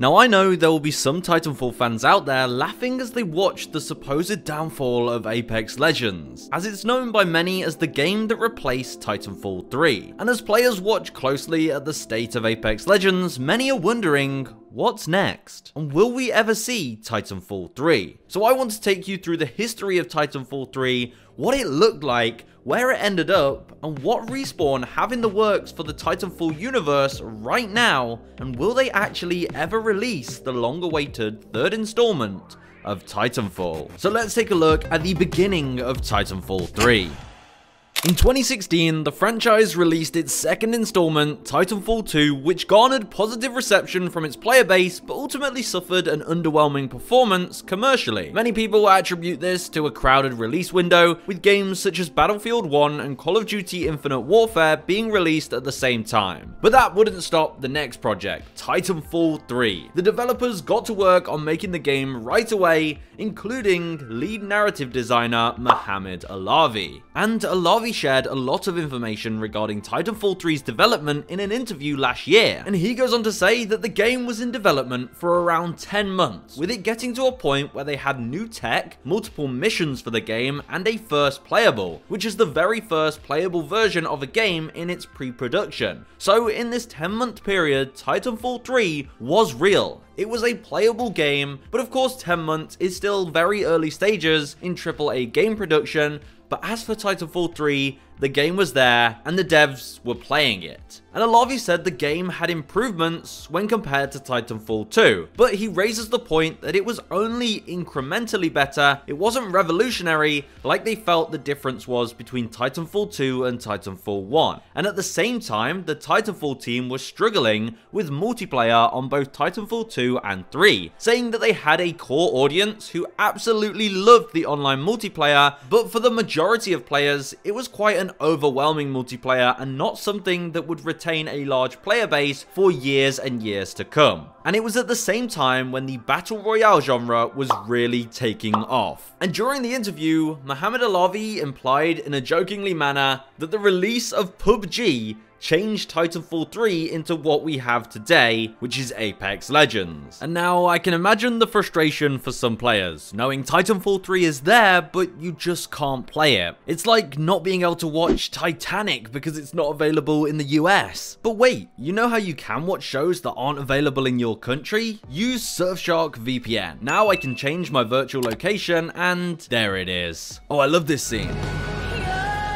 Now I know there will be some Titanfall fans out there laughing as they watch the supposed downfall of Apex Legends, as it's known by many as the game that replaced Titanfall 3. And as players watch closely at the state of Apex Legends, many are wondering, what's next? And will we ever see Titanfall 3? So I want to take you through the history of Titanfall 3, what it looked like, where it ended up, and what Respawn have in the works for the Titanfall universe right now, and will they actually ever release the long-awaited third installment of Titanfall? So let's take a look at the beginning of Titanfall 3. In 2016, the franchise released its second installment, Titanfall 2, which garnered positive reception from its player base, but ultimately suffered an underwhelming performance commercially. Many people attribute this to a crowded release window, with games such as Battlefield 1 and Call of Duty Infinite Warfare being released at the same time. But that wouldn't stop the next project, Titanfall 3. The developers got to work on making the game right away, including lead narrative designer Mohamed Alavi. And Alavi shared a lot of information regarding Titanfall 3's development in an interview last year, and he goes on to say that the game was in development for around 10 months, with it getting to a point where they had new tech, multiple missions for the game, and a first playable, which is the very first playable version of a game in its pre-production. So in this 10-month period, Titanfall 3 was real. It was a playable game, but of course 10 months is still very early stages in AAA game production. But as for Titanfall 3, the game was there, and the devs were playing it. And Alavi said the game had improvements when compared to Titanfall 2, but he raises the point that it was only incrementally better, it wasn't revolutionary like they felt the difference was between Titanfall 2 and Titanfall 1. And at the same time, the Titanfall team was struggling with multiplayer on both Titanfall 2 and 3, saying that they had a core audience who absolutely loved the online multiplayer, but for the majority of players, it was quite an overwhelming multiplayer and not something that would retain a large player base for years and years to come. And it was at the same time when the Battle Royale genre was really taking off. And during the interview, Mohamed Alavi implied in a jokingly manner that the release of PUBG changed Titanfall 3 into what we have today, which is Apex Legends. And now I can imagine the frustration for some players, knowing Titanfall 3 is there, but you just can't play it. It's like not being able to watch Titanic because it's not available in the US. But wait, you know how you can watch shows that aren't available in your country? Use Surfshark VPN. Now I can change my virtual location and there it is. Oh, I love this scene.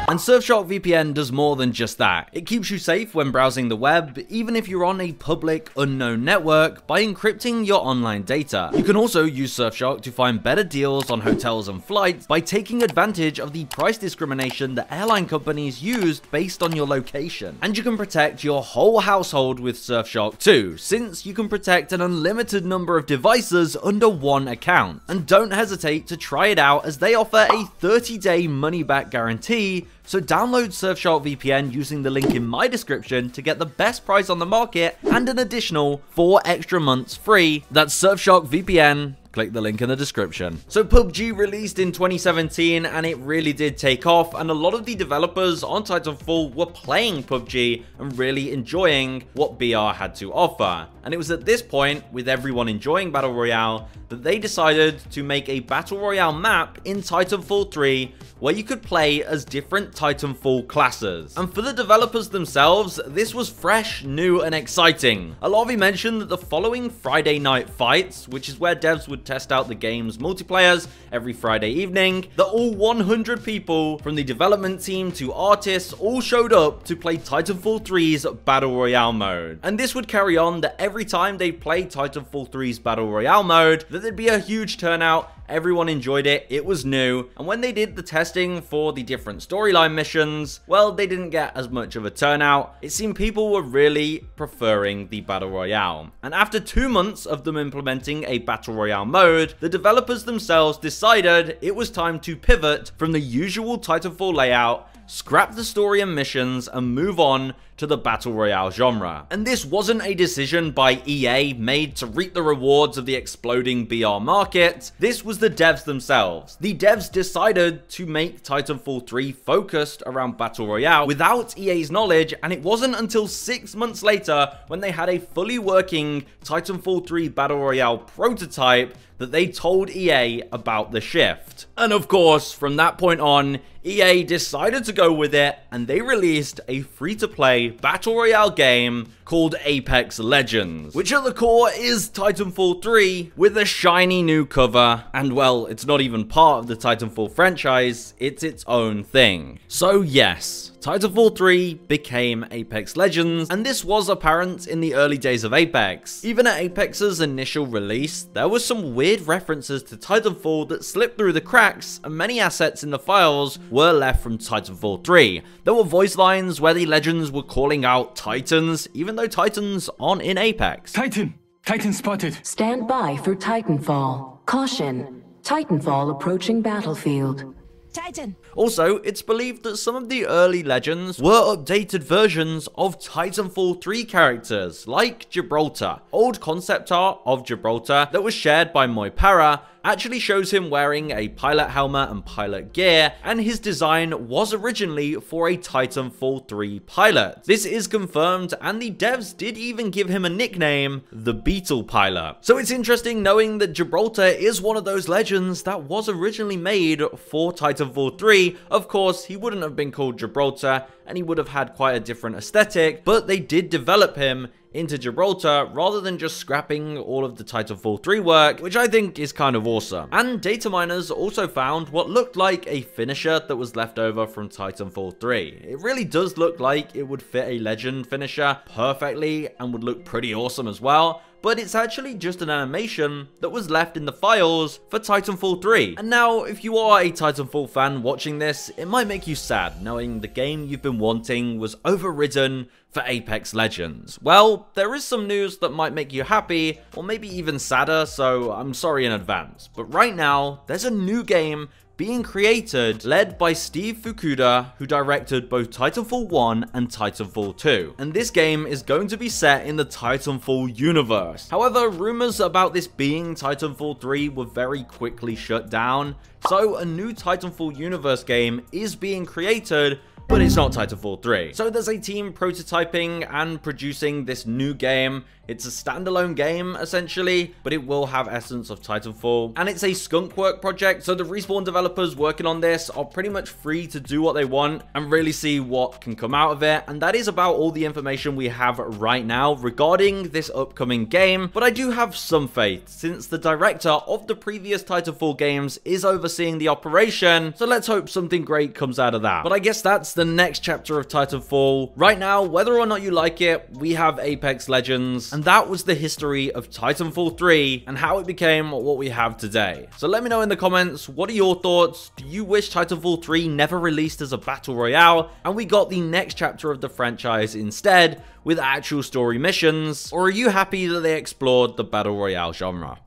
And Surfshark VPN does more than just that. It keeps you safe when browsing the web, even if you're on a public, unknown network, by encrypting your online data. You can also use Surfshark to find better deals on hotels and flights by taking advantage of the price discrimination that airline companies used based on your location. And you can protect your whole household with Surfshark too, since you can protect an unlimited number of devices under one account. And don't hesitate to try it out, as they offer a 30-day money-back guarantee. So download Surfshark VPN using the link in my description to get the best price on the market and an additional 4 extra months free. That's Surfshark VPN. Click the link in the description. So PUBG released in 2017 and it really did take off, and a lot of the developers on Titanfall were playing PUBG and really enjoying what BR had to offer. And it was at this point, with everyone enjoying Battle Royale, that they decided to make a Battle Royale map in Titanfall 3 where you could play as different Titanfall classes. And for the developers themselves, this was fresh, new, and exciting. Alavi mentioned that the following Friday night fights, which is where devs would test out the game's multiplayers every Friday evening, that all 100 people from the development team to artists all showed up to play Titanfall 3's Battle Royale mode. And this would carry on that every time they played Titanfall 3's Battle Royale mode, that there'd be a huge turnout. Everyone enjoyed it, it was new, and when they did the testing for the different storyline missions, well, they didn't get as much of a turnout. It seemed people were really preferring the Battle Royale. And after 2 months of them implementing a Battle Royale mode, the developers themselves decided it was time to pivot from the usual Titanfall layout, scrap the story and missions, and move on to the Battle Royale genre. And this wasn't a decision by EA made to reap the rewards of the exploding BR market. This was the devs themselves. The devs decided to make Titanfall 3 focused around Battle Royale without EA's knowledge, and it wasn't until 6 months later when they had a fully working Titanfall 3 Battle Royale prototype that they told EA about the shift. And of course, from that point on, EA decided to go with it, and they released a free-to-play Battle Royale game called Apex Legends, which at the core is Titanfall 3 with a shiny new cover, and well, it's not even part of the Titanfall franchise, it's its own thing. So yes, Titanfall 3 became Apex Legends, and this was apparent in the early days of Apex. Even at Apex's initial release, there was some weird references to Titanfall that slipped through the cracks, and many assets in the files were left from Titanfall 3. There were voice lines where the Legends were calling out Titans, even though Titans aren't in Apex. Titan spotted. Stand by for Titanfall. Caution. Titanfall approaching battlefield. Titan. Also, it's believed that some of the early Legends were updated versions of Titanfall 3 characters, like Gibraltar. Old concept art of Gibraltar that was shared by Moipara actually shows him wearing a pilot helmet and pilot gear, and his design was originally for a Titanfall 3 pilot. This is confirmed, and the devs did even give him a nickname, the Beetle Pilot. So it's interesting knowing that Gibraltar is one of those Legends that was originally made for Titanfall 3. Of course, he wouldn't have been called Gibraltar, and he would have had quite a different aesthetic, but they did develop him into Gibraltar rather than just scrapping all of the Titanfall 3 work, which I think is kind of awesome. And data miners also found what looked like a finisher that was left over from Titanfall 3. It really does look like it would fit a Legend finisher perfectly and would look pretty awesome as well, but it's actually just an animation that was left in the files for Titanfall 3. And now, if you are a Titanfall fan watching this, it might make you sad knowing the game you've been wanting was overridden for Apex Legends. Well, there is some news that might make you happy, or maybe even sadder, so I'm sorry in advance. But right now, there's a new game being created, led by Steve Fukuda, who directed both Titanfall 1 and Titanfall 2. And this game is going to be set in the Titanfall universe. However, rumors about this being Titanfall 3 were very quickly shut down, so a new Titanfall universe game is being created, but it's not Titanfall 3. So there's a team prototyping and producing this new game. It's a standalone game, essentially, but it will have essence of Titanfall. And it's a skunkwork project, so the Respawn developers working on this are pretty much free to do what they want and really see what can come out of it. And that is about all the information we have right now regarding this upcoming game. But I do have some faith, since the director of the previous Titanfall games is overseeing the operation, so let's hope something great comes out of that. But I guess that's the next chapter of Titanfall. Right now, whether or not you like it, we have Apex Legends. And that was the history of Titanfall 3 and how it became what we have today. So let me know in the comments, what are your thoughts? Do you wish Titanfall 3 never released as a Battle Royale and we got the next chapter of the franchise instead with actual story missions? Or are you happy that they explored the Battle Royale genre?